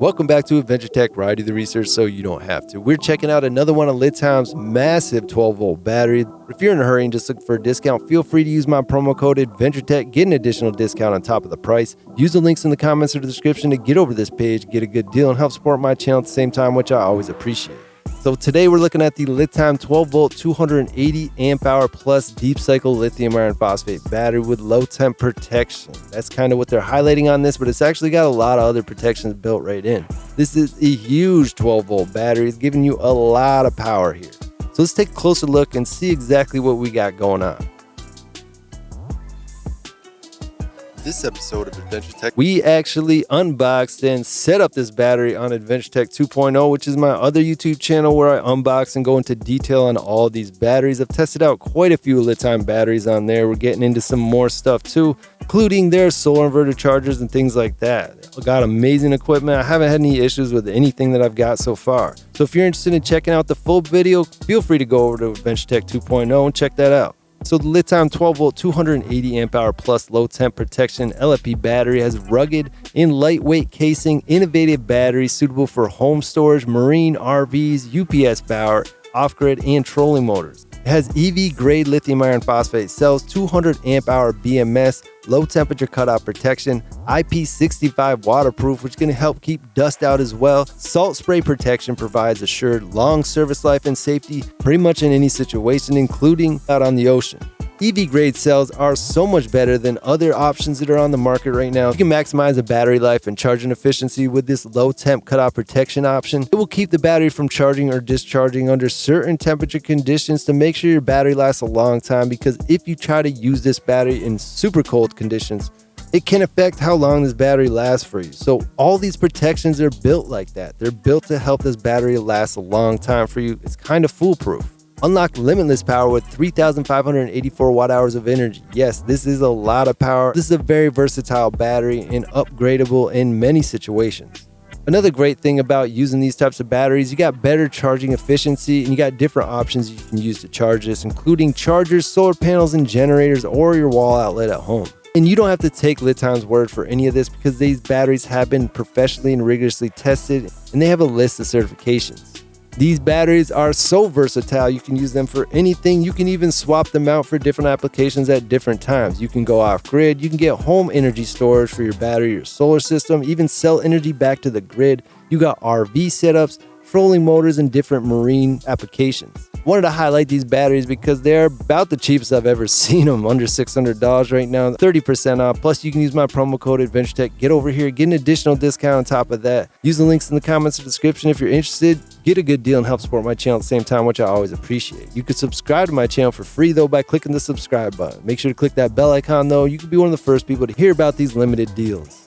Welcome back to Adventure Tech, where I do the research so you don't have to. We're checking out another one of LiTime's massive 12-volt battery. If you're in a hurry and just looking for a discount, feel free to use my promo code AdventureTech, get an additional discount on top of the price. Use the links in the comments or the description to get over this page, get a good deal, and help support my channel at the same time, which I always appreciate. So today we're looking at the LiTime 12-volt 280 amp hour plus deep cycle lithium iron phosphate battery with low temp protection. That's kind of what they're highlighting on this, but it's actually got a lot of other protections built right in. This is a huge 12-volt battery. It's giving you a lot of power here. So let's take a closer look and see exactly what we got going on. This episode of Adventure Tech, we actually unboxed and set up this battery on Adventure Tech 2.0, which is my other YouTube channel where I unbox and go into detail on all these batteries. I've tested out quite a few LiTime batteries on there. We're getting into some more stuff too, including their solar inverter chargers and things like that. I've got amazing equipment. I haven't had any issues with anything that I've got so far. So if you're interested in checking out the full video, feel free to go over to Adventure Tech 2.0 and check that out. So the LiTime 12-volt 280 amp hour plus low temp protection LFP battery has rugged and lightweight casing, innovative batteries suitable for home storage, marine, RVs, UPS power, off-grid, and trolling motors. It has EV-grade lithium iron phosphate cells, 200 amp hour BMS, low temperature cutoff protection, IP65 waterproof, which is going to help keep dust out as well. Salt spray protection provides assured long service life and safety pretty much in any situation, including out on the ocean. EV-grade cells are so much better than other options that are on the market right now. You can maximize the battery life and charging efficiency with this low temp cutoff protection option. It will keep the battery from charging or discharging under certain temperature conditions to make sure your battery lasts a long time, because if you try to use this battery in super cold conditions, it can affect how long this battery lasts for you. So all these protections are built like that. They're built to help this battery last a long time for you. It's kind of foolproof. Unlock limitless power with 3,584 watt hours of energy. Yes, this is a lot of power. This is a very versatile battery and upgradable in many situations. Another great thing about using these types of batteries, you got better charging efficiency and you got different options you can use to charge this, including chargers, solar panels, and generators, or your wall outlet at home. And you don't have to take LiTime's word for any of this, because these batteries have been professionally and rigorously tested, and they have a list of certifications. These batteries are so versatile, you can use them for anything. You can even swap them out for different applications at different times. You can go off-grid, you can get home energy storage for your battery, your solar system, even sell energy back to the grid. You got RV setups, trolling motors, and different marine applications. Wanted to highlight these batteries because they're about the cheapest I've ever seen them, under $600 right now, 30% off. Plus, you can use my promo code AdventureTech. Get over here, get an additional discount on top of that. Use the links in the comments or description if you're interested. Get a good deal and help support my channel at the same time, which I always appreciate. You can subscribe to my channel for free, though, by clicking the subscribe button. Make sure to click that bell icon, though. You can be one of the first people to hear about these limited deals.